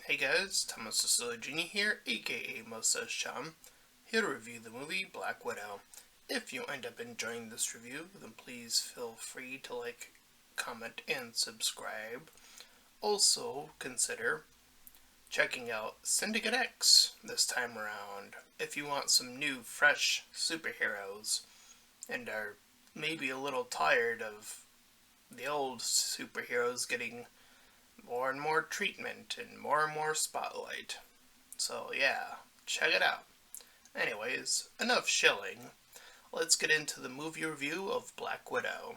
Hey guys, Thomas Genie here, aka Mustached, here to review the movie Black Widow. If you end up enjoying this review, then please feel free to like, comment, and subscribe. Also, consider checking out Syndicate X this time around if you want some new, fresh superheroes and are maybe a little tired of the old superheroes getting more and more treatment and more spotlight. So yeah, check it out. Anyways, enough shilling. Let's get into the movie review of Black Widow.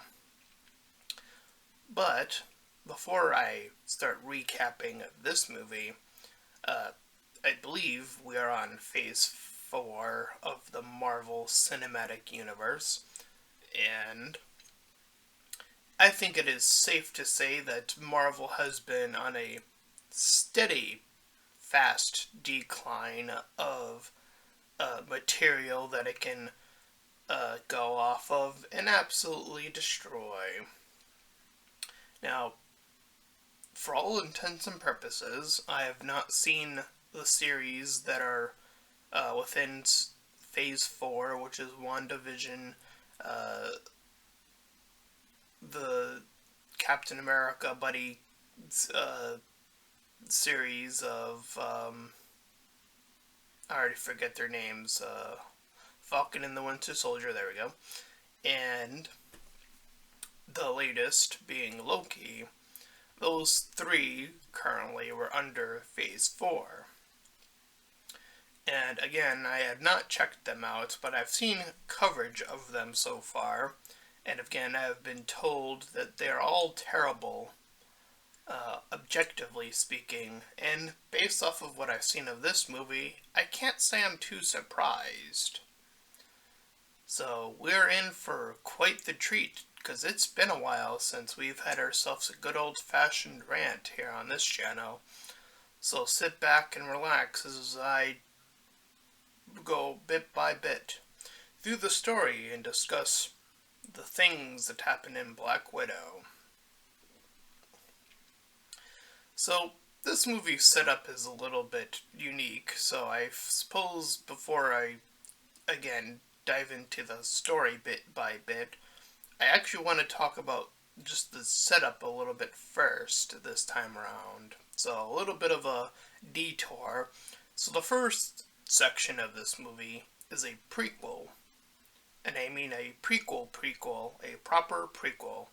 But before I start recapping this movie, I believe we are on Phase 4 of the Marvel Cinematic Universe, and I think it is safe to say that Marvel has been on a steady, fast decline of material that it can go off of and absolutely destroy. Now, for all intents and purposes, I have not seen the series that are within Phase 4, which is WandaVision, the Captain America buddy series of, I already forget their names, Falcon and the Winter Soldier, there we go, and the latest being Loki. Those three currently were under Phase 4. And again, I had not checked them out, but I've seen coverage of them so far, and again, I have been told that they're all terrible, objectively speaking, and based off of what I've seen of this movie, I can't say I'm too surprised. So we're in for quite the treat, because it's been a while since we've had ourselves a good old-fashioned rant here on this channel. So sit back and relax as I go bit by bit through the story and discuss the things that happen in Black Widow. So this movie's setup is a little bit unique, so I suppose before I again dive into the story bit by bit, I actually want to talk about just the setup a little bit first this time around. So a little bit of a detour. So the first section of this movie is a prequel. And I mean a prequel, a proper prequel.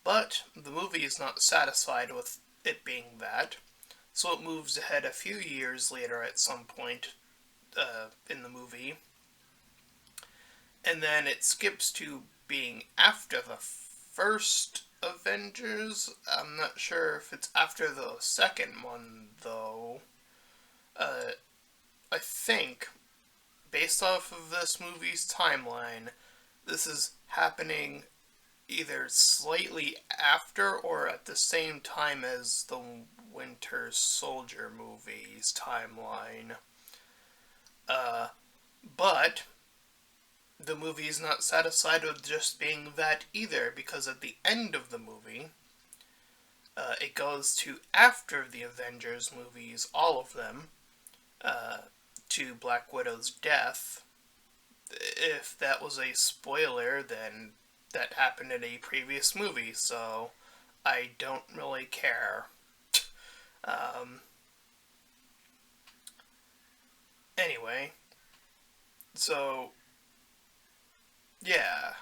But the movie is not satisfied with it being that, so it moves ahead a few years later at some point in the movie. And then it skips to being after the first Avengers. I'm not sure if it's after the second one, though. I think, based off of this movie's timeline, this is happening either slightly after or at the same time as the Winter Soldier movie's timeline. But the movie is not satisfied with just being that either, because at the end of the movie, it goes to after the Avengers movies, all of them, to Black Widow's death. If that was a spoiler, then that happened in a previous movie, so I don't really care. Anyway, so yeah,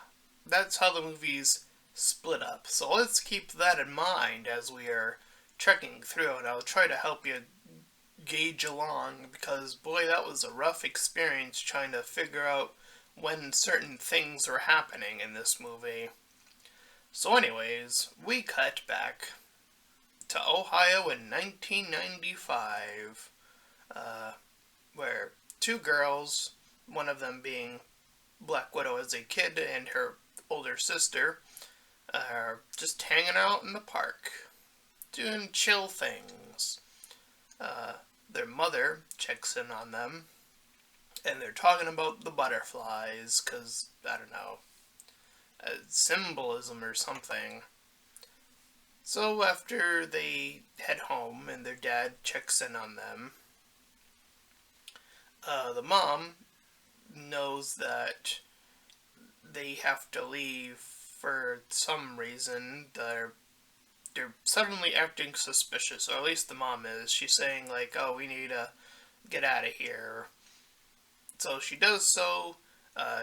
that's how the movie's split up. So let's keep that in mind as we are trekking through, and I'll try to help you gauge along, because boy, that was a rough experience trying to figure out when certain things were happening in this movie. So anyways, we cut back to Ohio in 1995, where two girls, one of them being Black Widow as a kid and her older sister, are just hanging out in the park, doing chill things. Their mother checks in on them, and they're talking about the butterflies, because, I don't know, symbolism or something. So after they head home and their dad checks in on them, the mom knows that they have to leave for some reason. They're suddenly acting suspicious, or at least the mom is. She's saying like, "Oh, we need to get out of here." So she does so.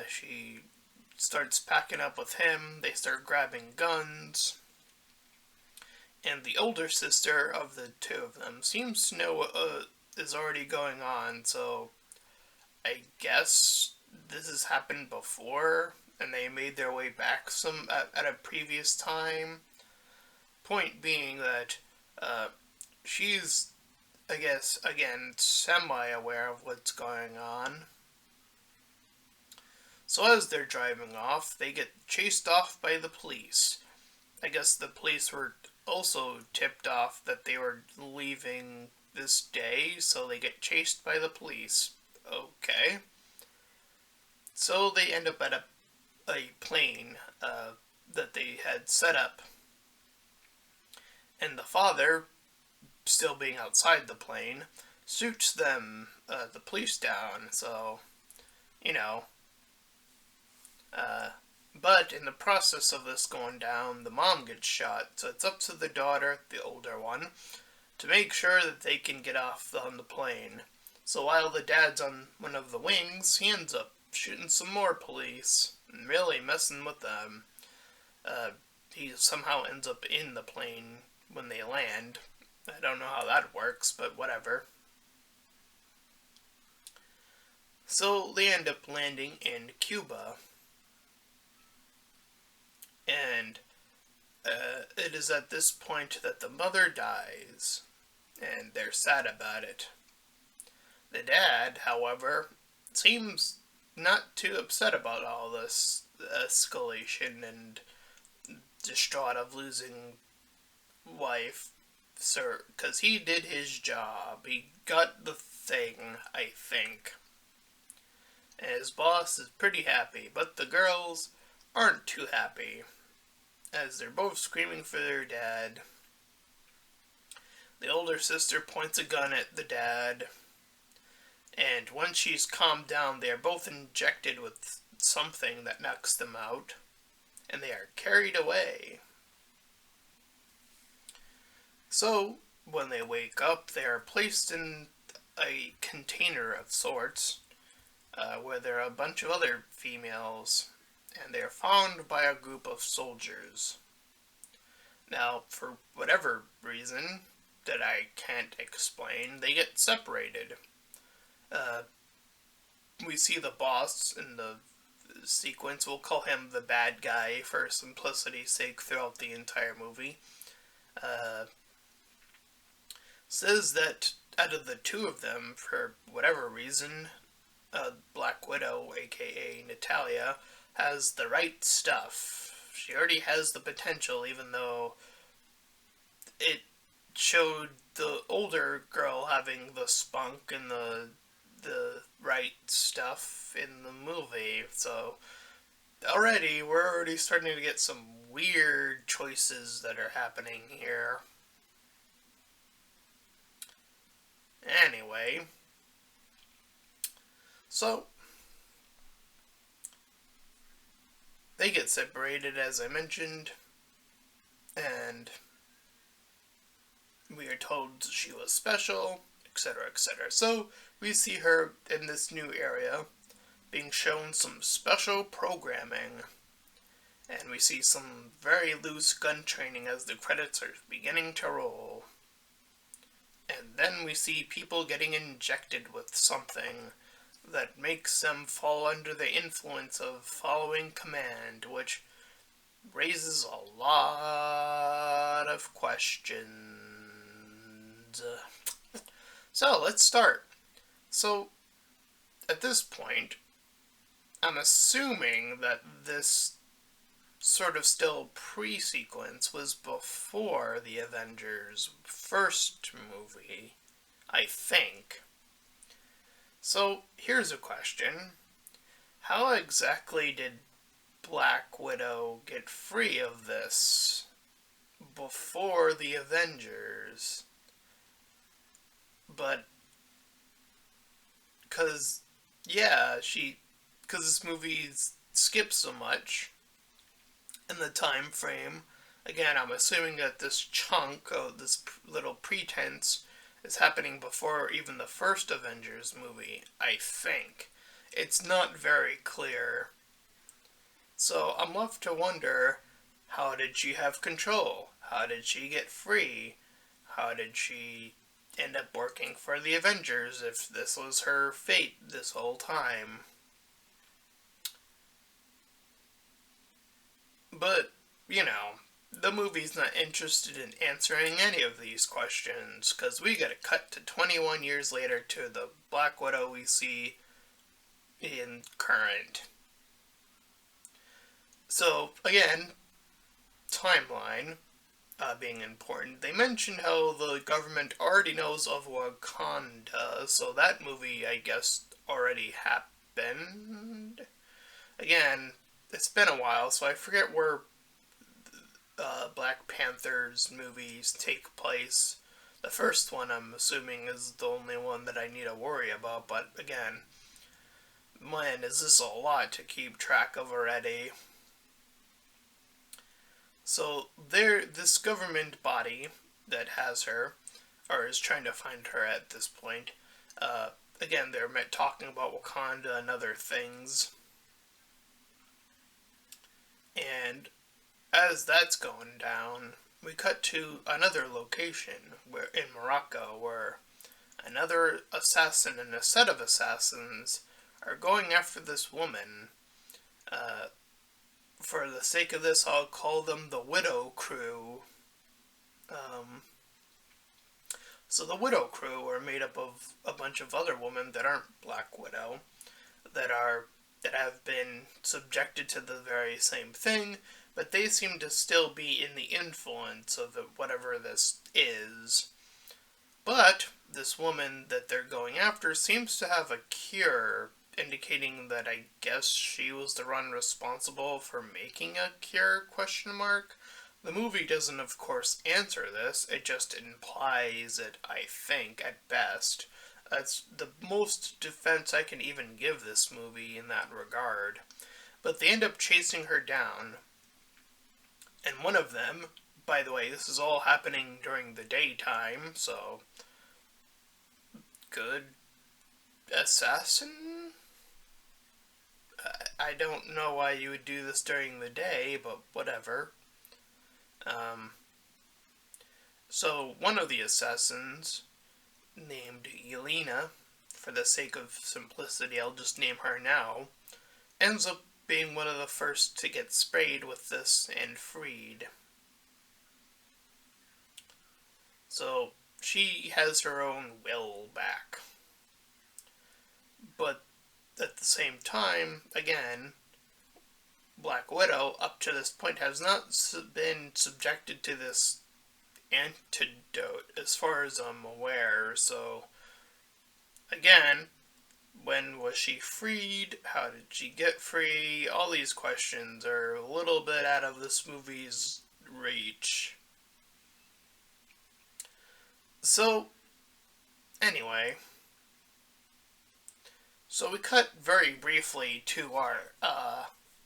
She starts packing up with him. They start grabbing guns. And the older sister of the two of them seems to know what is already going on, so I guess this has happened before, and they made their way back at a previous time. Point being that she's, I guess, again, semi-aware of what's going on. So as they're driving off, they get chased off by the police. I guess the police were also tipped off that they were leaving this day, so they get chased by the police. Okay. So they end up at a plane that they had set up. And the father, still being outside the plane, shoots the police down, so, you know. But in the process of this going down, the mom gets shot, so it's up to the daughter, the older one, to make sure that they can get off on the plane. So while the dad's on one of the wings, he ends up shooting some more police and really messing with them. He somehow ends up in the plane when they land. I don't know how that works, but whatever. So they end up landing in Cuba. And it is at this point that the mother dies, and they're sad about it. The dad, however, seems not too upset about all this escalation and distraught of losing wife, sir, because he did his job. He got the thing, I think. And his boss is pretty happy, but the girls aren't too happy, as they're both screaming for their dad. The older sister points a gun at the dad, and once she's calmed down, they are both injected with something that knocks them out, and they are carried away. So, when they wake up, they are placed in a container of sorts, where there are a bunch of other females, and they are found by a group of soldiers. Now, for whatever reason that I can't explain, they get separated. We see the boss in the sequence. We'll call him the bad guy for simplicity's sake throughout the entire movie. Says that out of the two of them, for whatever reason, Black Widow, aka Natalia, has the right stuff. She already has the potential, even though it showed the older girl having the spunk and the right stuff in the movie. So we're already starting to get some weird choices that are happening here. Anyway, so they get separated, as I mentioned, and we are told she was special, etc., etc. So we see her in this new area being shown some special programming, and we see some very loose gun training as the credits are beginning to roll. And then we see people getting injected with something that makes them fall under the influence of following command, which raises a lot of questions. So, let's start. So, at this point, I'm assuming that this sort of still pre-sequence was before the Avengers first movie, I think. So, here's a question. How exactly did Black Widow get free of this before the Avengers, but because because this movie skips so much in the time frame. Again, I'm assuming that this chunk of this little pretense is happening before even the first Avengers movie, I think. It's not very clear. So I'm left to wonder, how did she have control? How did she get free? How did she end up working for the Avengers if this was her fate this whole time? But, the movie's not interested in answering any of these questions, because we gotta cut to 21 years later to the Black Widow we see in current. So, again, timeline being important. They mentioned how the government already knows of Wakanda, so that movie, I guess, already happened. Again, it's been a while, so I forget where Black Panther's movies take place. The first one, I'm assuming, is the only one that I need to worry about, but again, man, is this a lot to keep track of already. So, this government body that has her, or is trying to find her at this point, again, they're talking about Wakanda and other things. And as that's going down, we cut to another location in Morocco where another assassin and a set of assassins are going after this woman. For the sake of this, I'll call them the Widow Crew. So the Widow Crew are made up of a bunch of other women that aren't Black Widow, that have been subjected to the very same thing, but they seem to still be in the influence of whatever this is. But this woman that they're going after seems to have a cure, indicating that I guess she was the one responsible for making a cure, question mark. The movie doesn't, of course, answer this, it just implies it, I think, at best. That's the most defense I can even give this movie in that regard. But they end up chasing her down, and one of them, by the way, this is all happening during the daytime, so good assassin? I don't know why you would do this during the day, but whatever. So one of the assassins, named Yelena, for the sake of simplicity, I'll just name her now, ends up being one of the first to get sprayed with this and freed. So she has her own will back. But at the same time, again, Black Widow, up to this point, has not been subjected to this antidote, as far as I'm aware. So, again, when was she freed? How did she get free? All these questions are a little bit out of this movie's reach. So, anyway, so we cut very briefly to our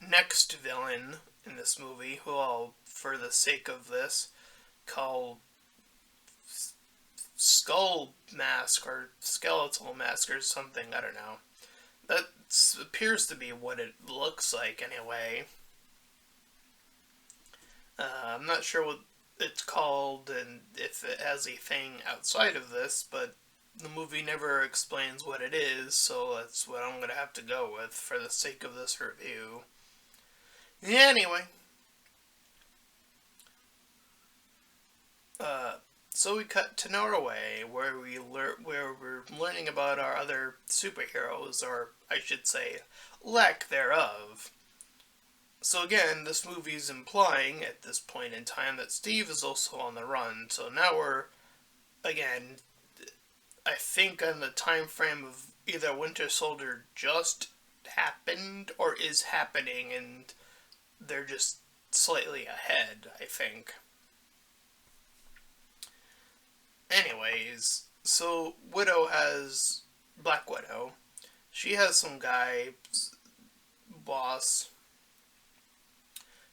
next villain in this movie, who I'll, for the sake of this, call Skull Mask or Skeletal Mask or something, I don't know. That appears to be what it looks like anyway. I'm not sure what it's called and if it has a thing outside of this, but the movie never explains what it is, so that's what I'm going to have to go with for the sake of this review. Anyway. So we cut to Norway, where we're learning about our other superheroes, or I should say, lack thereof. So again, this movie's implying at this point in time that Steve is also on the run. So now we're, again, I think on the time frame of either Winter Soldier just happened or is happening, and they're just slightly ahead, I think. Anyways, so Black Widow. She has some guy, boss,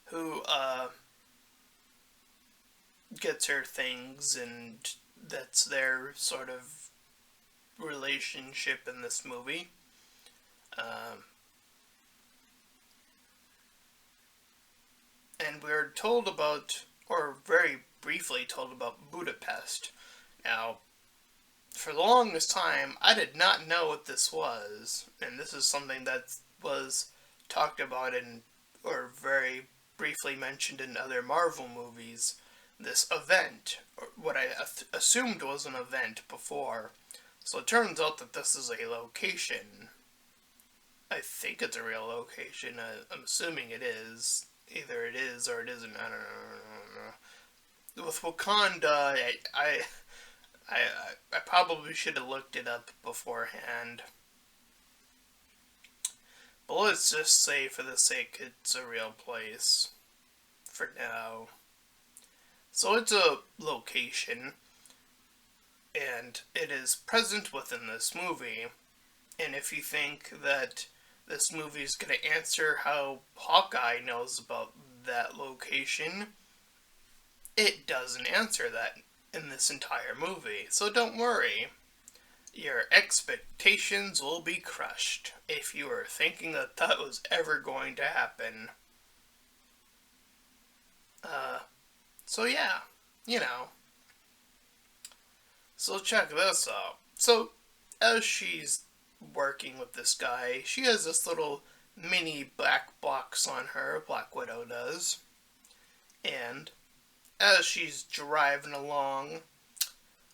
who gets her things, and that's their sort of relationship in this movie. Um, and we're told about, or very briefly told about Budapest. Now, for the longest time, I did not know what this was, and this is something that was talked about in, or very briefly mentioned in other Marvel movies. This event, or what I assumed was an event before. So it turns out that this is a location. I think it's a real location. I'm assuming it is. Either it is or it isn't. I don't know. With Wakanda, I probably should have looked it up beforehand. But let's just say, for the sake, it's a real place. For now. So it's a location, and it is present within this movie. And if you think that this movie is going to answer how Hawkeye knows about that location, it doesn't answer that in this entire movie. So don't worry. Your expectations will be crushed if you were thinking that that was ever going to happen. So yeah, you know. So check this out. So, as she's working with this guy, she has this little mini black box on her, Black Widow does. And as she's driving along,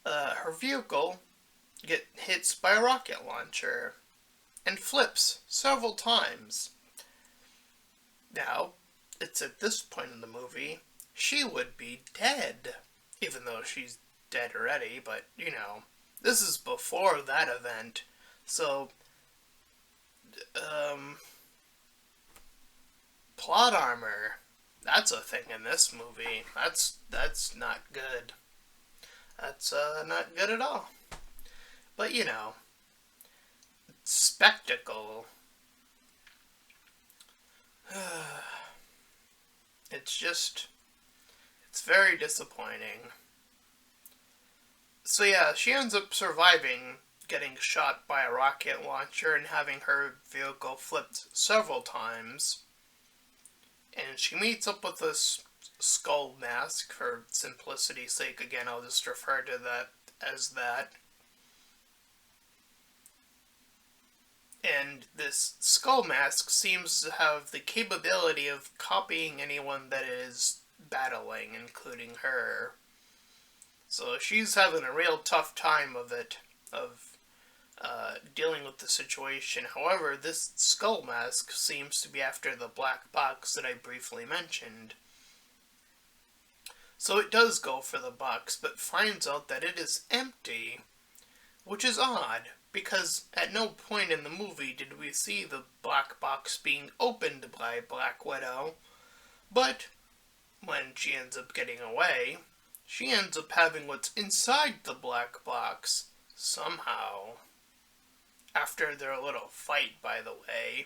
her vehicle hits by a rocket launcher and flips several times. Now, it's at this point in the movie she would be dead, even though she's dead already, but, you know, this is before that event, so, plot armor, that's a thing in this movie. That's not good. That's, not good at all. But, you know, spectacle. It's very disappointing. So yeah, she ends up surviving getting shot by a rocket launcher and having her vehicle flipped several times. And she meets up with this skull mask, for simplicity's sake. Again, I'll just refer to that as that. And this skull mask seems to have the capability of copying anyone that is battling, including her. So she's having a real tough time of dealing with the situation. However, this skull mask seems to be after the black box that I briefly mentioned. So it does go for the box, but finds out that it is empty, which is odd, because at no point in the movie did we see the black box being opened by Black Widow. But when she ends up getting away, she ends up having what's inside the black box, somehow. After their little fight, by the way,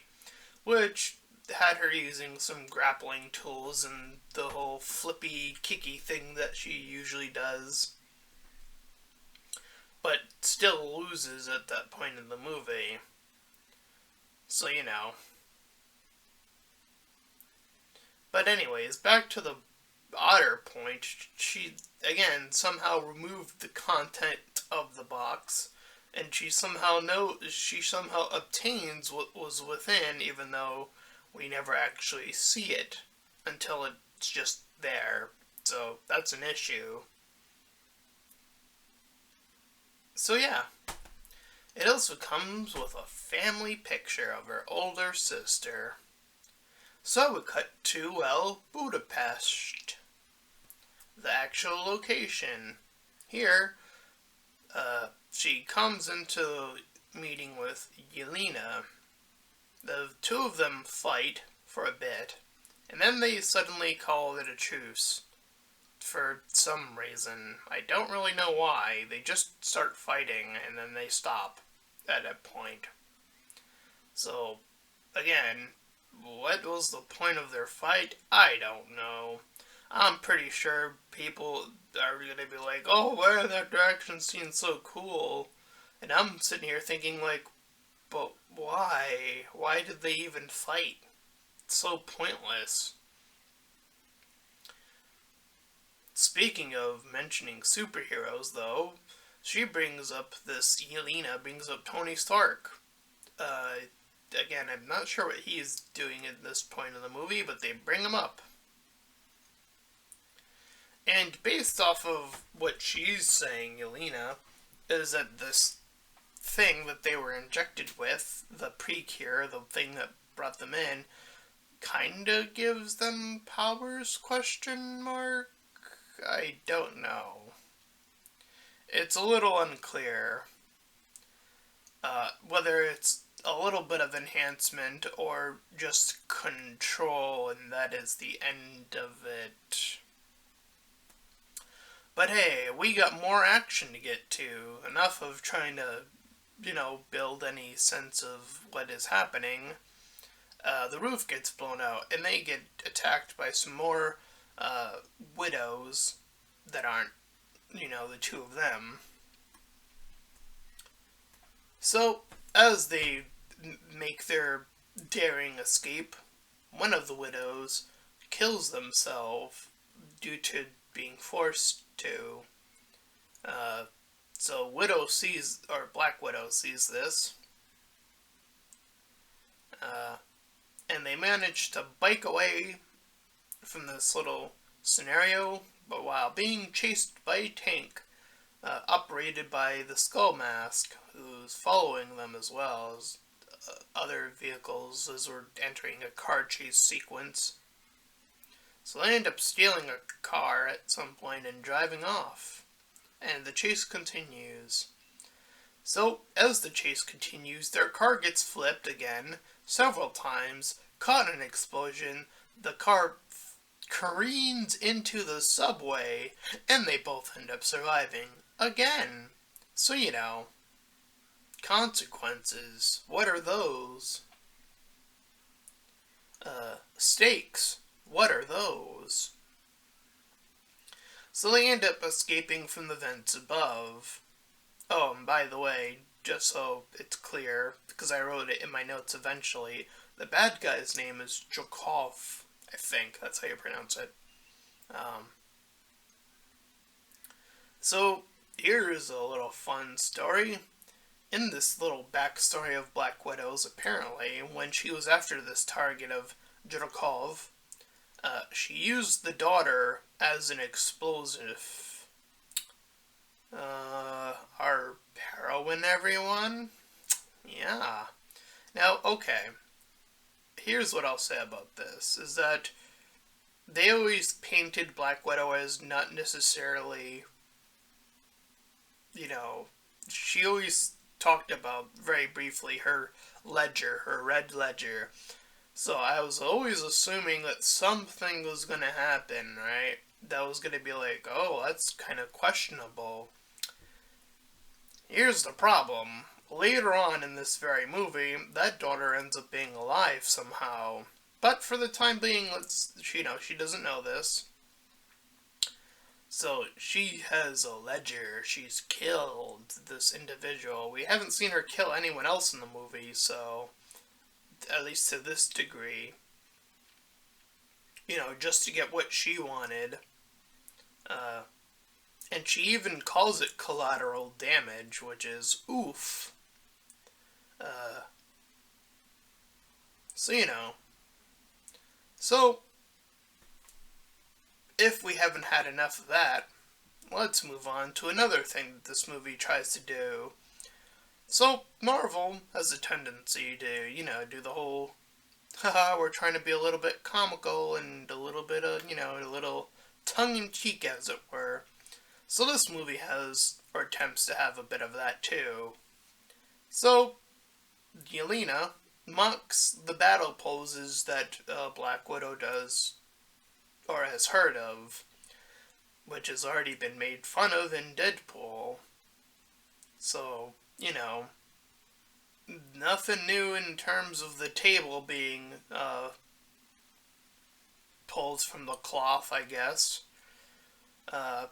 which had her using some grappling tools and the whole flippy, kicky thing that she usually does. But still loses at that point in the movie. So, you know. But anyways, back to the odder point. She, again, somehow removed the content of the box, and she somehow obtains what was within, even though we never actually see it until it's just there. So that's an issue. So yeah, it also comes with a family picture of her older sister. So we cut to, well, Budapest, the actual location. Here, she comes into meeting with Yelena. The two of them fight for a bit, and then they suddenly call it a truce. for some reason. I don't really know why. They just start fighting and then they stop at a point. So, again, what was the point of their fight? I don't know. I'm pretty sure people are gonna be like, oh, wow, that action scene's so cool. And I'm sitting here thinking, like, but why? Why did they even fight? It's so pointless. Speaking of mentioning superheroes, though, Yelena brings up Tony Stark. Uh, Again, I'm not sure what he's doing at this point in the movie, but they bring him up. And based off of what she's saying, Yelena, is that this thing that they were injected with, the pre-cure, the thing that brought them in, kinda gives them powers, question mark? I don't know. It's a little unclear whether it's a little bit of enhancement or just control and that is the end of it. But hey, we got more action to get to. Enough of trying to, build any sense of what is happening. The roof gets blown out and they get attacked by some more widows that aren't, the two of them. So, as they make their daring escape, one of the widows kills themselves due to being forced to. So Black Widow sees this, and they manage to bike away from this little scenario, but while being chased by a tank operated by the Skull Mask, who's following them as well as other vehicles as we're entering a car chase sequence. So they end up stealing a car at some point and driving off. And the chase continues. So, as the chase continues, their car gets flipped again, several times, caught in an explosion, the car careens into the subway, and they both end up surviving again. So, consequences. What are those? Stakes. What are those? So they end up escaping from the vents above. Oh, and by the way, just so it's clear, because I wrote it in my notes eventually, the bad guy's name is Jokov, I think. That's how you pronounce it. So, here's a little fun story. In this little backstory of Black Widow's, apparently, when she was after this target of Jokov, she used the daughter as an explosive. Our heroine, everyone? Yeah. Now, okay. Here's what I'll say about this, is that they always painted Black Widow as not necessarily, she always talked about, very briefly, her ledger, her red ledger. So I was always assuming that something was going to happen, right? That was going to be like, oh, that's kind of questionable. Here's the problem. Later on in this very movie, that daughter ends up being alive somehow. But for the time being, she doesn't know this. So she has a ledger. She's killed this individual. We haven't seen her kill anyone else in the movie, so at least to this degree, just to get what she wanted. And she even calls it collateral damage, which is oof. So, So, if we haven't had enough of that, let's move on to another thing that this movie tries to do. So, Marvel has a tendency to, do the whole, haha, we're trying to be a little bit comical and a little bit of, a little tongue-in-cheek, as it were. So this movie has, or attempts to have a bit of that too. So, Yelena mocks the battle poses that Black Widow does, or has heard of. which has already been made fun of in Deadpool. So, nothing new in terms of the table being pulled from the cloth, I guess. Uh,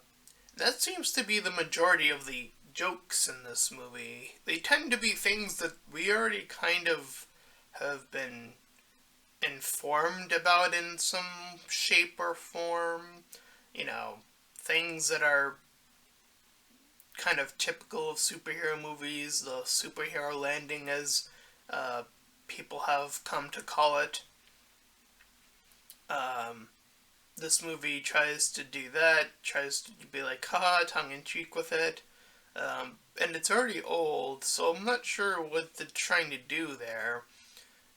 that seems to be the majority of the jokes in this movie. They tend to be things that we already kind of have been informed about in some shape or form. Things that are kind of typical of superhero movies, the superhero landing, as people have come to call it. This movie tries to do that, tries to be like, haha, tongue-in-cheek with it. And it's already old, so I'm not sure what they're trying to do there.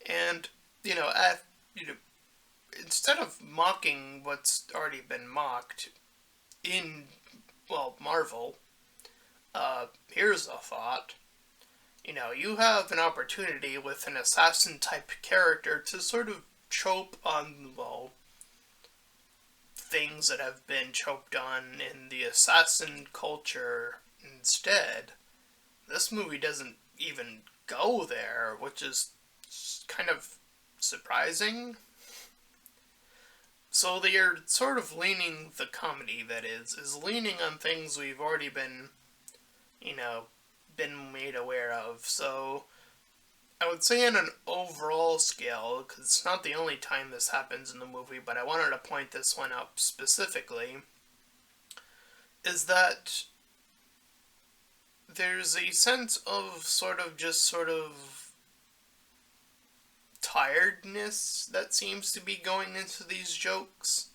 And, instead of mocking what's already been mocked in, Marvel, here's a thought. You have an opportunity with an assassin-type character to sort of choke on, things that have been choked on in the assassin culture instead. This movie doesn't even go there, which is kind of surprising. So they are sort of leaning, the comedy that is leaning on things we've already been, been made aware of. So I would say on an overall scale, because it's not the only time this happens in the movie, but I wanted to point this one out specifically, is that there's a sense of sort of tiredness that seems to be going into these jokes.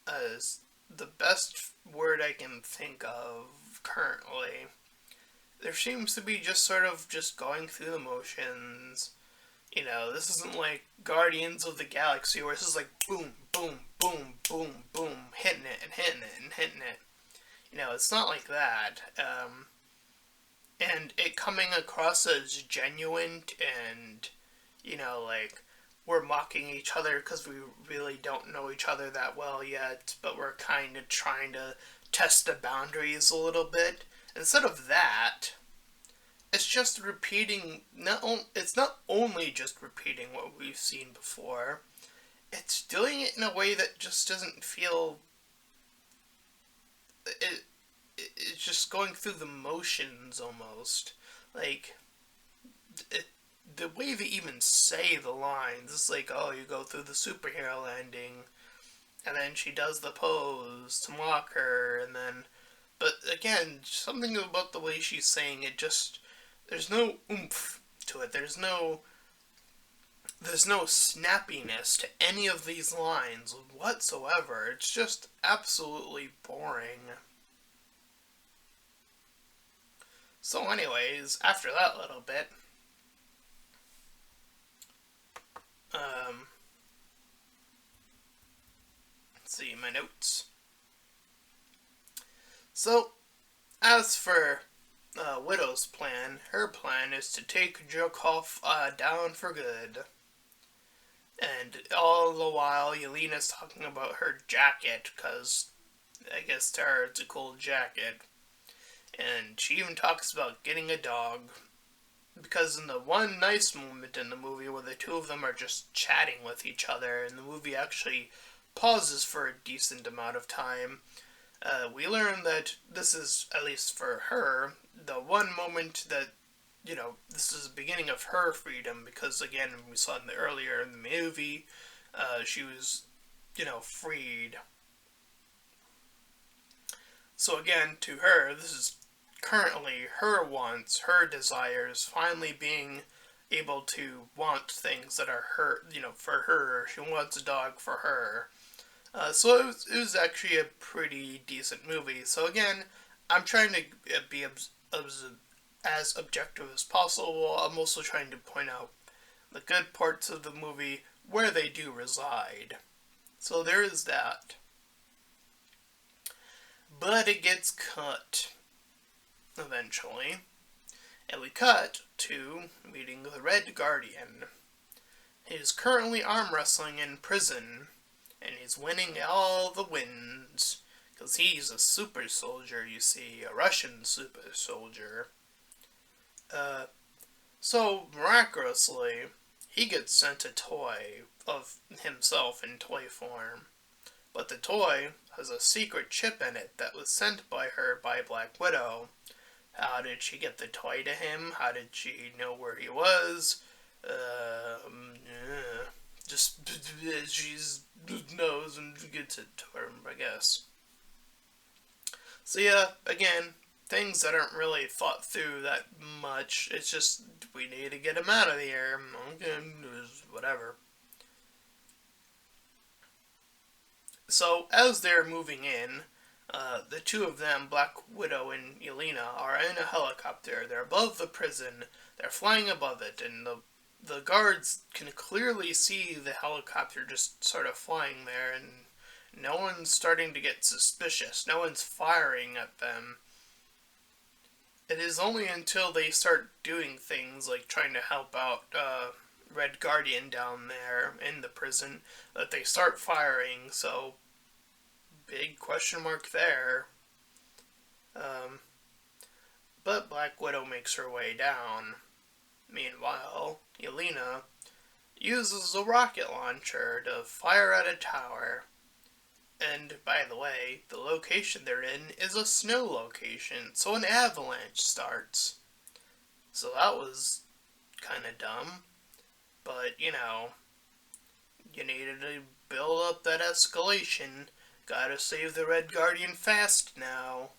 As the best word I can think of currently. There seems to be just going through the motions. This isn't like Guardians of the Galaxy where this is like boom, boom, boom, boom, boom, hitting it and hitting it and hitting it. It's not like that. And it coming across as genuine and, like we're mocking each other because we really don't know each other that well yet, but we're kind of trying to test the boundaries a little bit. Instead of that, it's just repeating. It's not only just repeating what we've seen before. It's doing it in a way that just doesn't feel. It's just going through the motions almost. Like the way they even say the lines. It's like, oh, you go through the superhero landing, and then she does the pose to mock her, and then. But again, something about the way she's saying it there's no oomph to it. There's no snappiness to any of these lines whatsoever. It's just absolutely boring. So anyways, after that little bit, let's see my notes. So, as for Widow's plan, her plan is to take Jokov down for good. And all the while, Yelena's talking about her jacket, because I guess to her it's a cool jacket. And she even talks about getting a dog. Because in the one nice moment in the movie where the two of them are just chatting with each other, and the movie actually pauses for a decent amount of time, we learn that this is, at least for her, the one moment that, this is the beginning of her freedom, because again, we saw earlier in the movie, she was, freed. So again, to her, this is currently her wants, her desires, finally being able to want things that are her, for her. She wants a dog for her. So it was actually a pretty decent movie. So again, I'm trying to be as objective as possible. I'm also trying to point out the good parts of the movie where they do reside. So there is that. But it gets cut eventually. And we cut to meeting the Red Guardian. He's currently arm wrestling in prison. And he's winning all the wins. because he's a super soldier, you see, a Russian super soldier. Uh, so, miraculously, he gets sent a toy of himself in toy form. But the toy has a secret chip in it that was sent by her by Black Widow. How did she get the toy to him? How did she know where he was? Just she knows and gets it to him, I guess. So yeah, again, things that aren't really thought through that much. It's just we need to get him out of here. Okay, whatever. So as they're moving in, the two of them, Black Widow and Yelena, are in a helicopter. They're above the prison. They're flying above it, and the guards can clearly see the helicopter just sort of flying there, and no one's starting to get suspicious. No one's firing at them. It is only until they start doing things like trying to help out Red Guardian down there in the prison that they start firing, so big question mark there. Um, but Black Widow makes her way down. Meanwhile, Yelena uses a rocket launcher to fire at a tower. And, by the way, the location they're in is a snow location, so an avalanche starts. So that was kind of dumb. But, you needed to build up that escalation. Gotta save the Red Guardian fast now.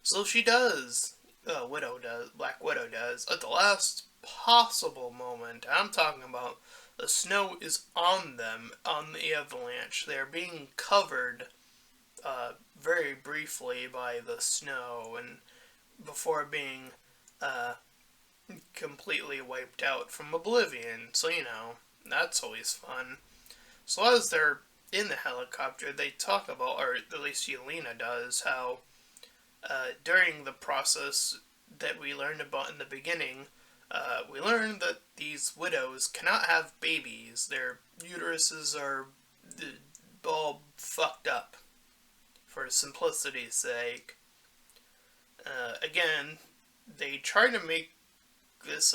So she does. Black Widow does, at the last possible moment. I'm talking about the snow is on them, on the avalanche. They're being covered very briefly by the snow, and before being completely wiped out from oblivion. So, that's always fun. So as they're in the helicopter, they talk about, or at least Yelena does, how during the process that we learned about in the beginning, we learned that these widows cannot have babies. Their uteruses are all fucked up, for simplicity's sake. Again, they try to make this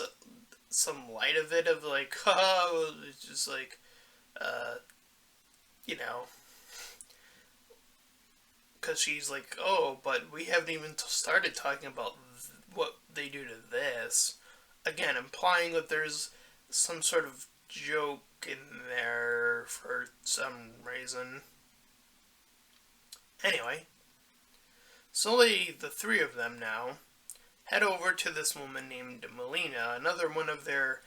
some light of it, of like, oh, it's just like, because she's like, oh, but we haven't even started talking about what they do to this. Again, implying that there's some sort of joke in there for some reason. Anyway, so the three of them now head over to this woman named Melina, another one of their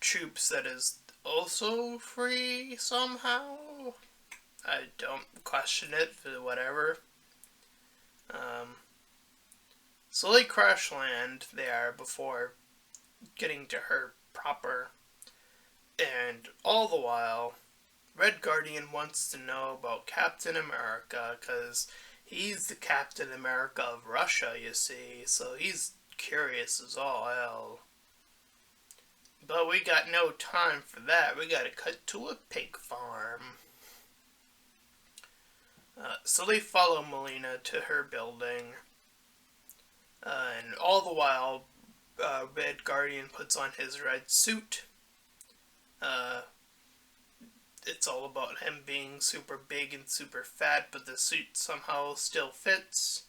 troops that is also free somehow. I don't question it, but whatever. So they crash land there before getting to her proper. And all the while, Red Guardian wants to know about Captain America, because he's the Captain America of Russia, you see, so he's curious as all hell. But we got no time for that. We gotta cut to a pig farm. So they follow Melina to her building. And all the while, Red Guardian puts on his red suit. It's all about him being super big and super fat, but the suit somehow still fits.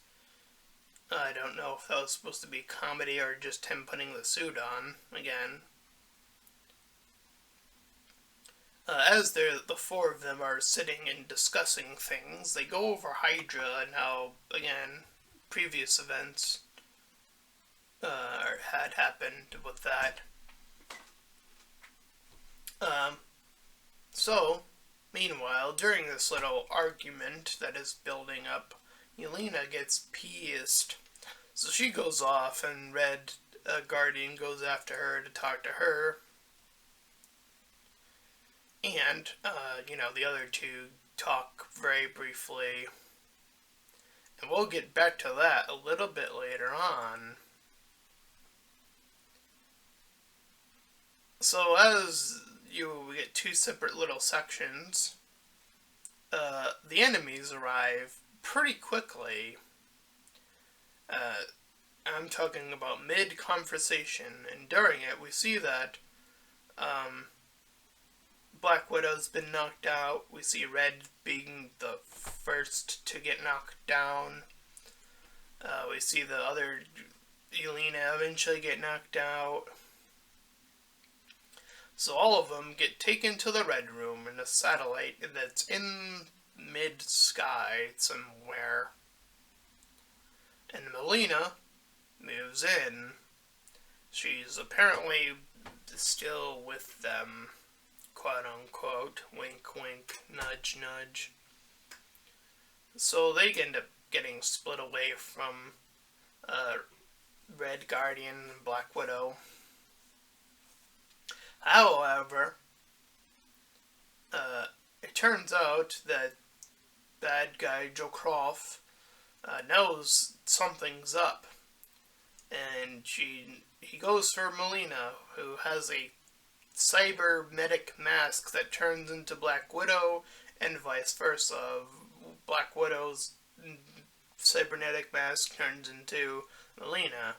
I don't know if that was supposed to be comedy or just him putting the suit on again. As the four of them are sitting and discussing things, they go over Hydra and how, again, previous events had happened with that. So, meanwhile, during this little argument that is building up, Yelena gets pissed. So she goes off, and Red Guardian goes after her to talk to her. And, the other two talk very briefly. And we'll get back to that a little bit later on. So as we get two separate little sections. the enemies arrive pretty quickly. I'm talking about mid-conversation, and during it we see that Black Widow's been knocked out. We see Red being the first to get knocked down. We see the other Yelena eventually get knocked out. So all of them get taken to the Red Room in a satellite that's in mid-sky somewhere. And Melina moves in. She's apparently still with them, quote unquote. Wink, wink, nudge, nudge. So they end up getting split away from Red Guardian and Black Widow. However, it turns out that bad guy Joe Croft knows something's up, and he goes for Melina, who has a cybernetic mask that turns into Black Widow, and vice versa. Black Widow's cybernetic mask turns into Melina.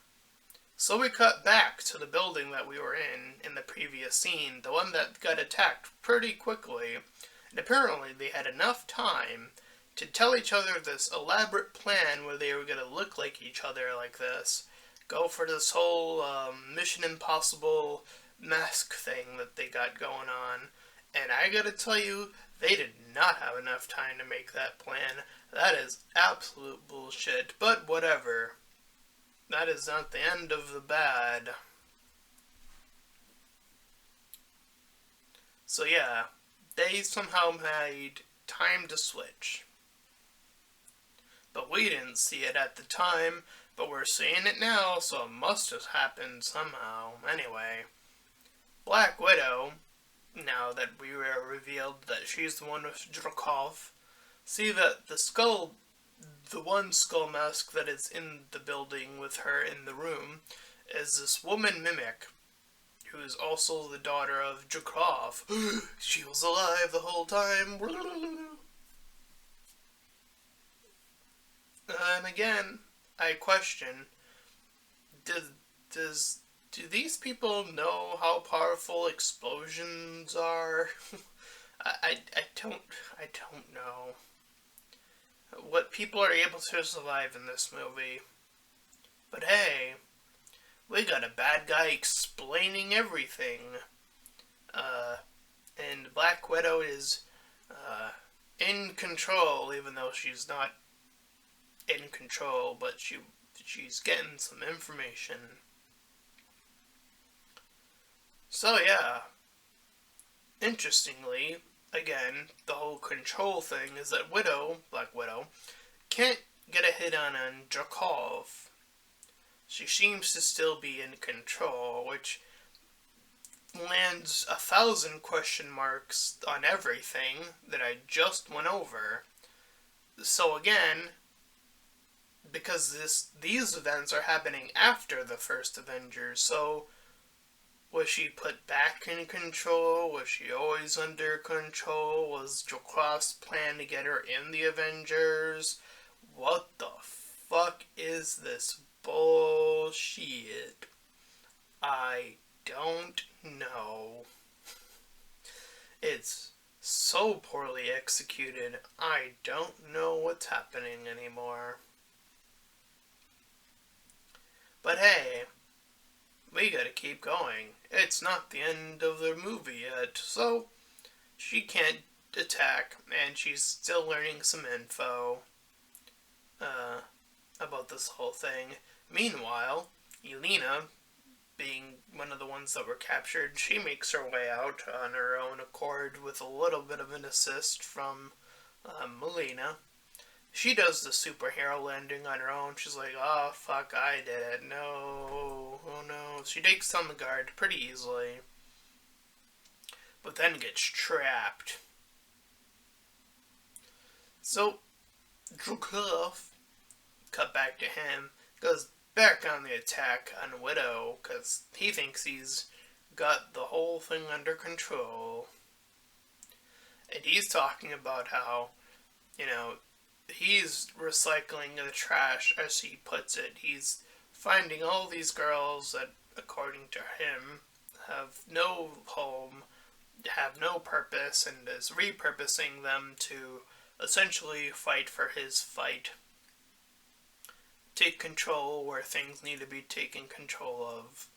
So we cut back to the building that we were in the previous scene, the one that got attacked pretty quickly, and apparently they had enough time to tell each other this elaborate plan where they were going to look like each other like this, go for this whole Mission Impossible mask thing that they got going on, and I gotta tell you, they did not have enough time to make that plan. That is absolute bullshit, but whatever. That is not the end of the bad. So yeah, they somehow made time to switch. But we didn't see it at the time, but we're seeing it now, so it must have happened somehow. Anyway, Black Widow, now that we were revealed that she's the one with Dracov, see that the one skull mask that is in the building with her in the room, is this woman mimic, who is also the daughter of Dracov. She was alive the whole time. And again, I question, do these people know how powerful explosions are? I don't know what people are able to survive in this movie. But hey, we got a bad guy explaining everything. And Black Widow is in control, even though she's not in control, but she's getting some information. So yeah, interestingly, again, the whole control thing is that Black Widow, can't get a hit on Drakov. She seems to still be in control, which lands 1,000 question marks on everything that I just went over. So again, because these events are happening after the first Avengers, so was she put back in control? Was she always under control? Was Jokrov's plan to get her in the Avengers? What the fuck is this bullshit? I don't know. It's so poorly executed, I don't know what's happening anymore. But hey, we gotta keep going. It's not the end of the movie yet, so she can't attack, and she's still learning some info about this whole thing. Meanwhile, Yelena, being one of the ones that were captured, she makes her way out on her own accord with a little bit of an assist from Melina. She does the superhero landing on her own. She's like, oh, fuck, I did it. No, oh no. She takes on the guard pretty easily, but then gets trapped. So, Drukov, cut back to him, goes back on the attack on Widow, because he thinks he's got the whole thing under control. And he's talking about how you know, he's recycling the trash, as he puts it. He's finding all these girls that, according to him, have no home, have no purpose, and is repurposing them to essentially fight for his fight. Take control where things need to be taken control of.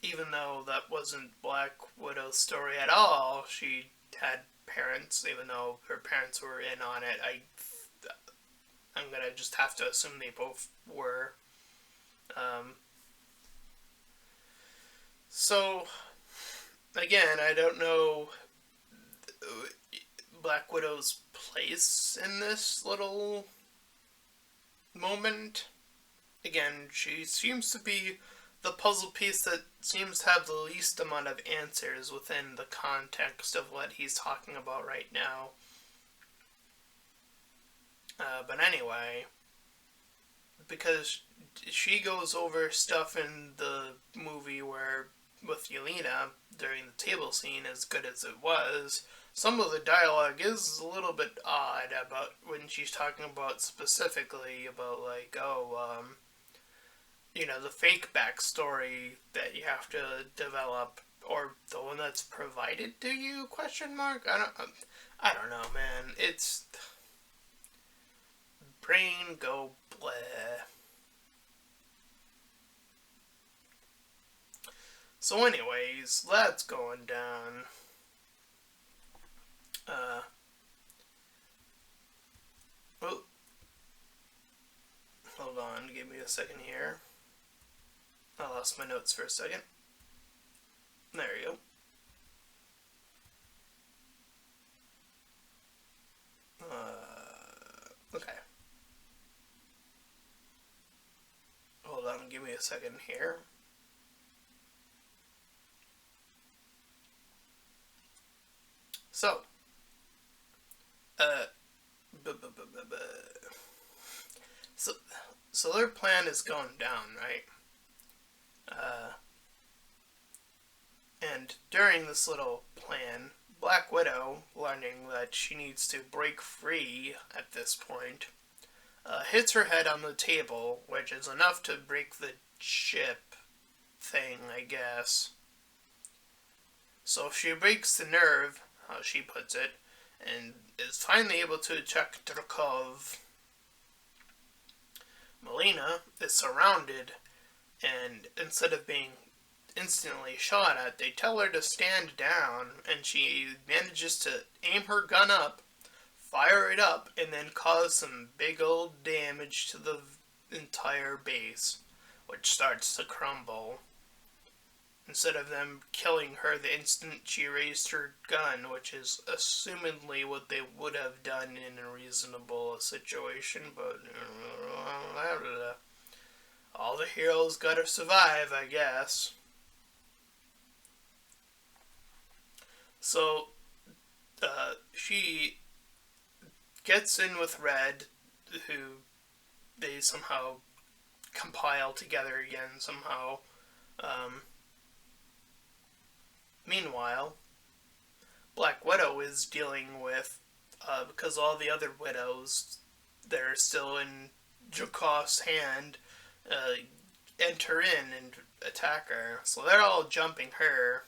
Even though that wasn't Black Widow's story at all, she had parents, even though her parents were in on it. I'm gonna just have to assume they both were. Um, so, again, I don't know Black Widow's place in this little moment. Again, she seems to be the puzzle piece that seems to have the least amount of answers within the context of what he's talking about right now. But anyway, because she goes over stuff in the movie where, with Yelena, during the table scene, as good as it was, some of the dialogue is a little bit odd about when she's talking about specifically about, like, the fake backstory that you have to develop, or the one that's provided to you, question mark? I don't know, man. It's brain go bleh. So anyways, that's going down. Oh, hold on, give me a second here. I lost my notes for a second. There you go. Okay. Hold on, give me a second here. So, so their plan is going down, right? And during this little plan, Black Widow, learning that she needs to break free at this point, hits her head on the table, which is enough to break the chip thing, I guess. So she breaks the nerve, how she puts it, and is finally able to check Drukov. Melina is surrounded, and instead of being instantly shot at, they tell her to stand down, and she manages to aim her gun up, fire it up, and then cause some big old damage to the entire base, which starts to crumble. Instead of them killing her the instant she raised her gun, which is assumedly what they would have done in a reasonable situation, but all the heroes gotta survive, I guess. So, she gets in with Red, who they somehow compile together again somehow. Meanwhile, Black Widow is dealing with, because all the other widows that are still in Jukov's hand enter in and attack her. So they're all jumping her.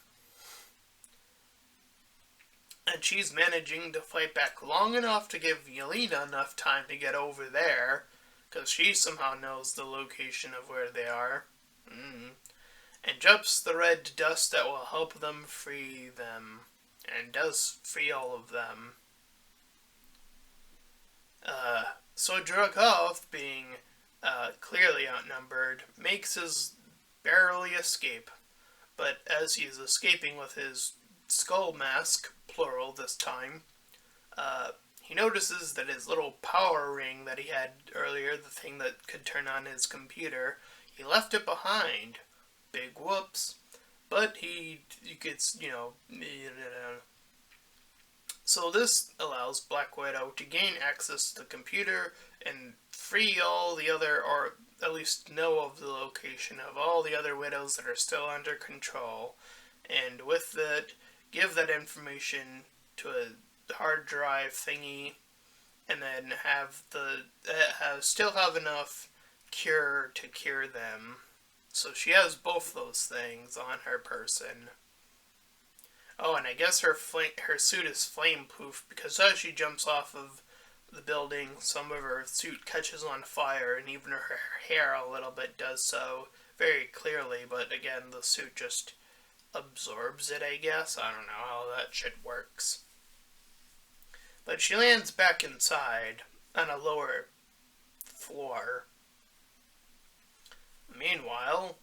And she's managing to fight back long enough to give Yelena enough time to get over there, because she somehow knows the location of where they are. And jumps the red dust that will help them free them, and does free all of them. So Dragov, being clearly outnumbered, makes his barely escape, but as he's escaping with his skull mask, plural this time, he notices that his little power ring that he had earlier, the thing that could turn on his computer, he left it behind. Big whoops. But he gets, So this allows Black Widow to gain access to the computer and free all the other, or at least know of the location of all the other widows that are still under control. And with that, give that information to hard drive thingy, and then still have enough cure to cure them. So she has both those things on her person. Oh, and I guess her suit is flame proof because as she jumps off of the building, some of her suit catches on fire, and even her hair a little bit does so very clearly. But again, the suit just absorbs it, I guess. I don't know how that shit works. But she lands back inside on a lower floor. Meanwhile,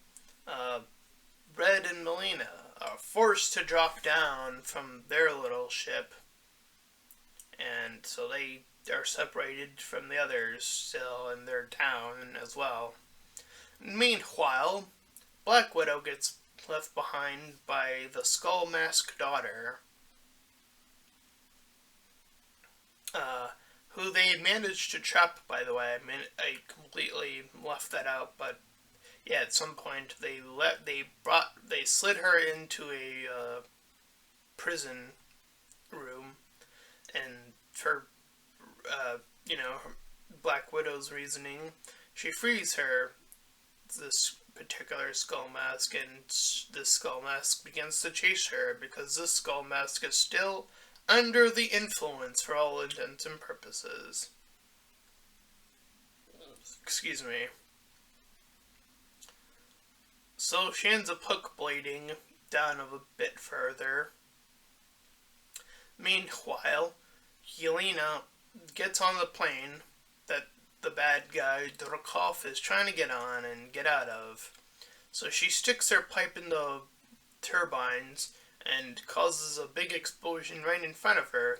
Red and Melina are forced to drop down from their little ship, and so they are separated from the others still in their town as well. Meanwhile, Black Widow gets left behind by the Skull Mask daughter, who they managed to trap, by the way. I completely left that out, but yeah, at some point they slid her into a prison room, and for Black Widow's reasoning, she frees her, this particular Skull Mask, and this Skull Mask begins to chase her because this Skull Mask is still under the influence for all intents and purposes. Excuse me. So she ends up hook blading down a bit further. Meanwhile, Yelena gets on the plane that the bad guy Drakov is trying to get on and get out of. So she sticks her pipe in the turbines and causes a big explosion right in front of her.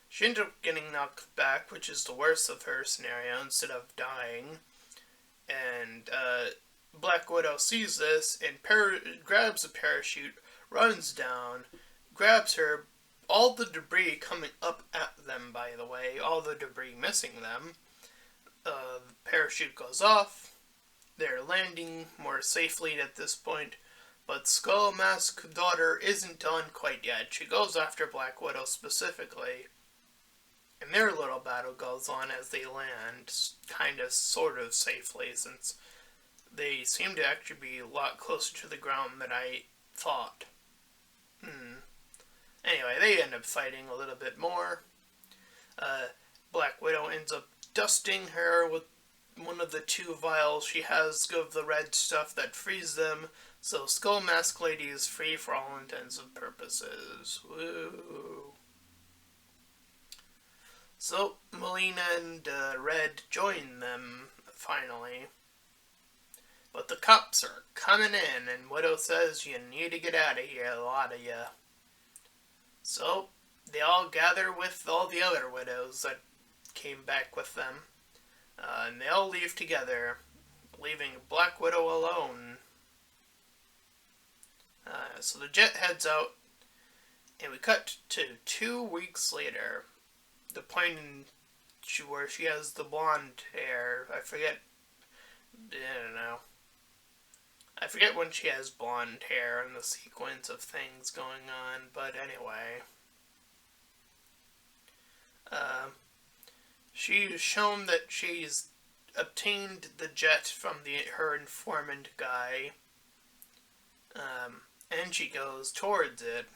She ends up getting knocked back, which is the worst of her scenario, instead of dying. And Black Widow sees this and grabs a parachute, runs down, grabs her, all the debris coming up at them, by the way, all the debris missing them. The parachute goes off. They're landing more safely at this point, but Skull Mask daughter isn't done quite yet. She goes after Black Widow specifically, and their little battle goes on as they land, kind of, sort of safely, since they seem to actually be a lot closer to the ground than I thought. Anyway, they end up fighting a little bit more. Black Widow ends up dusting her with one of the 2 vials she has of the red stuff that frees them, so Skull Mask Lady is free for all intents and purposes. Woo! So, Melina and Red join them, finally. But the cops are coming in, and Widow says, "You need to get out of here, a lot of you." So, they all gather with all the other widows that came back with them, and they all leave together, leaving Black Widow alone. So the jet heads out, and we cut to 2 weeks later. The point where she has the blonde hair. I forget when she has blonde hair and the sequence of things going on, but anyway. She's shown that she's obtained the jet from her informant guy, and she goes towards it.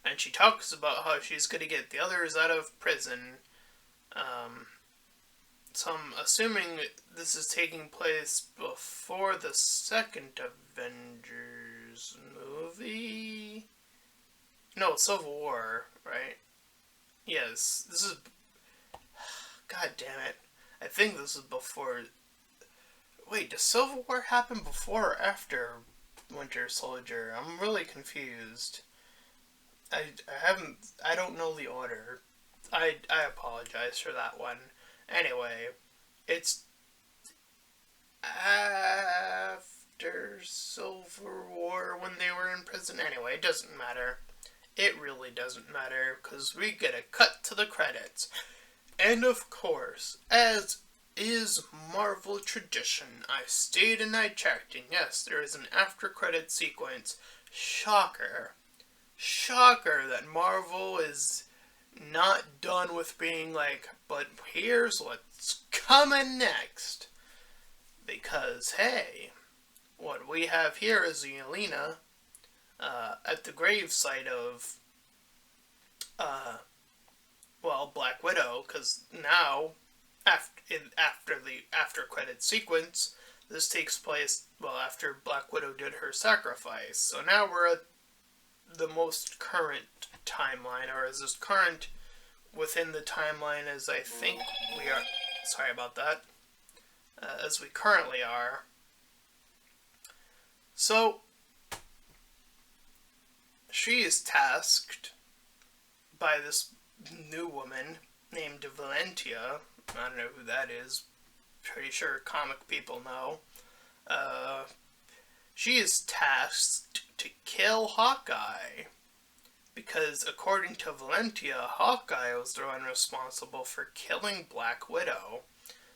And she talks about how she's going to get the others out of prison. So I'm assuming this is taking place before the second Avengers movie? No, Civil War, right? Yes, this is... God damn it. I think this is before... Wait, does Civil War happen before or after Winter Soldier? I'm really confused. I don't know the order. I apologize for that one. Anyway, it's after Civil War when they were in prison. Anyway, it doesn't matter. It really doesn't matter, because we get a cut to the credits. And of course, as is Marvel tradition, I stayed and I checked, and yes, there is an after-credit sequence. Shocker. shocker that Marvel is not done with being like, but here's what's coming next. Because, hey, what we have here is Yelena at the gravesite of, Black Widow, because now, after the after credit sequence, this takes place, after Black Widow did her sacrifice. So now we're at the most current timeline, or as current within the timeline as I think we are. Sorry about that. As we currently are. So, she is tasked by this new woman named Valentia. I don't know who that is. Pretty sure comic people know. She is tasked to kill Hawkeye. Because according to Valentia, Hawkeye was the one responsible for killing Black Widow.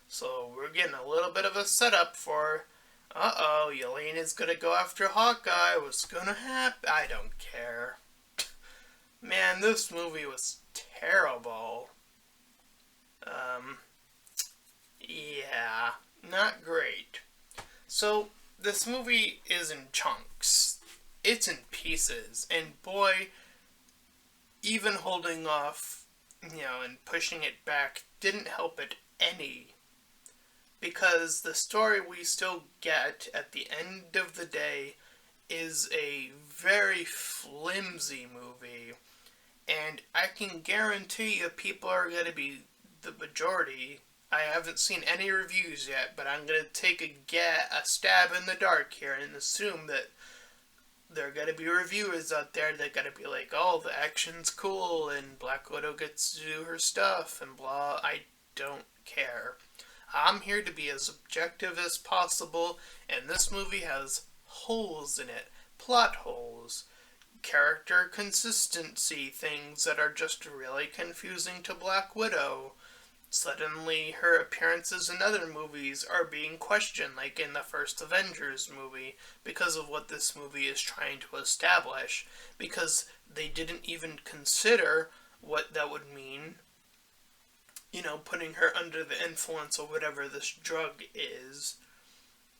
So we're getting a little bit of a setup for, Yelena's gonna go after Hawkeye. What's gonna happen? I don't care. Man, this movie was terrible. Yeah, not great. So, this movie is in chunks. It's in pieces. And boy, even holding off, and pushing it back didn't help it any. Because the story we still get at the end of the day is a very flimsy movie. And I can guarantee you people are going to be the majority. I haven't seen any reviews yet, but I'm going to take a stab in the dark here and assume that there are going to be reviewers out there that are going to be like, oh, the action's cool and Black Widow gets to do her stuff and blah. I don't care. I'm here to be as objective as possible, and this movie has holes in it. Plot holes. Character consistency things that are just really confusing to Black Widow. Suddenly, her appearances in other movies are being questioned, like in the first Avengers movie, because of what this movie is trying to establish. Because they didn't even consider what that would mean, putting her under the influence of whatever this drug is.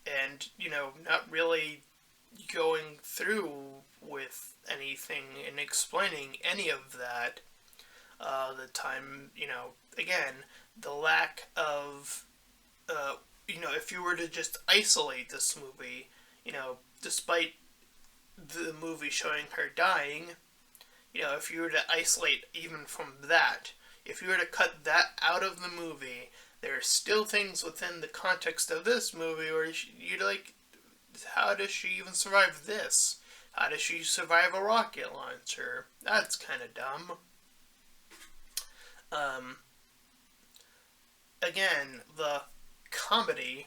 And, not really going through with anything and explaining any of that. The time, again, the lack of, if you were to just isolate this movie, despite the movie showing her dying, if you were to isolate even from that, if you were to cut that out of the movie, there are still things within the context of this movie where you're like, how does she even survive this? How does she survive a rocket launcher? That's kind of dumb. Again, the comedy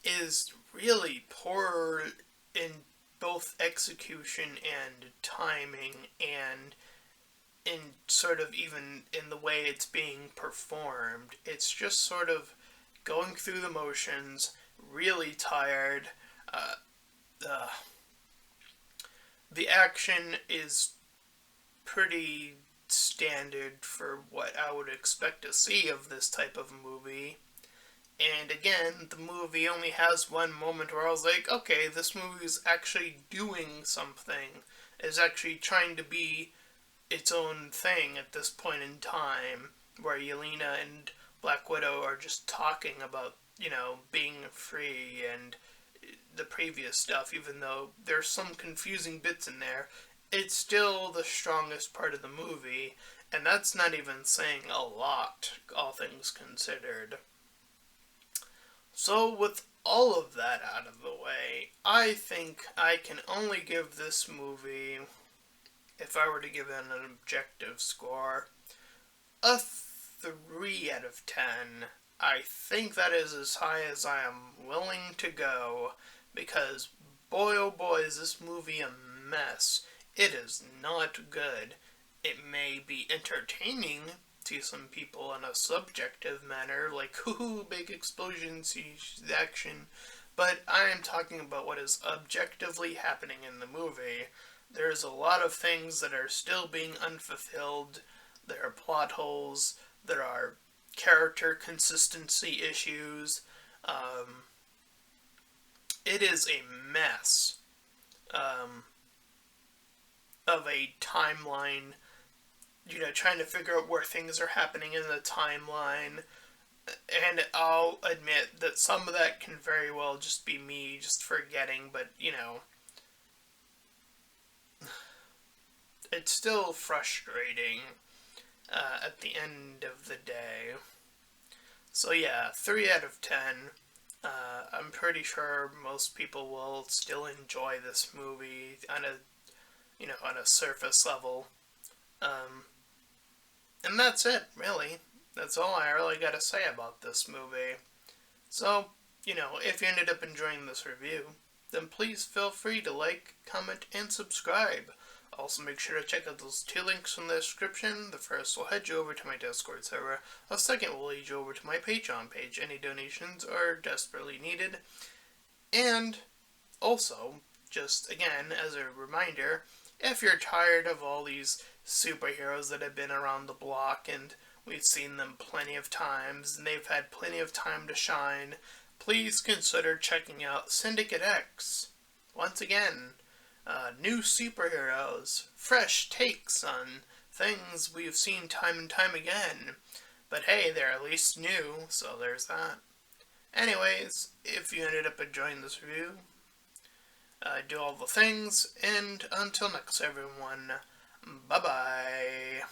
is really poor in both execution and timing, and in sort of even in the way it's being performed. It's just sort of going through the motions, really tired. The action is pretty standard for what I would expect to see of this type of movie. And again, the movie only has one moment where I was like, okay, this movie is actually doing something. Is actually trying to be its own thing at this point in time, where Yelena and Black Widow are just talking about, being free and the previous stuff, even though there's some confusing bits in there. It's still the strongest part of the movie, and that's not even saying a lot, all things considered. So, with all of that out of the way, I think I can only give this movie, if I were to give it an objective score, a 3 out of 10. I think that is as high as I am willing to go, because boy oh boy is this movie a mess. It is not good. It may be entertaining to some people in a subjective manner, like, hoo, big explosions, action, but I am talking about what is objectively happening in the movie. There's a lot of things that are still being unfulfilled. There are plot holes. There are character consistency issues. Um, it is a mess of a timeline. Trying to figure out where things are happening in the timeline. And I'll admit that some of that can very well just be me just forgetting, but it's still frustrating at the end of the day. So yeah, 3 out of 10. I'm pretty sure most people will still enjoy this movie on a surface level. Um, and that's it, really. That's all I really got to say about this movie. So, if you ended up enjoying this review, then please feel free to like, comment, and subscribe. Also, make sure to check out those 2 links in the description. The first will head you over to my Discord server. The second will lead you over to my Patreon page. Any donations are desperately needed. And also, just again, as a reminder, if you're tired of all these superheroes that have been around the block and we've seen them plenty of times and they've had plenty of time to shine, please consider checking out Syndicate X. Once again, new superheroes, fresh takes on things we've seen time and time again. But hey, they're at least new, so there's that. Anyways, if you ended up enjoying this review, do all the things, and until next everyone, bye-bye.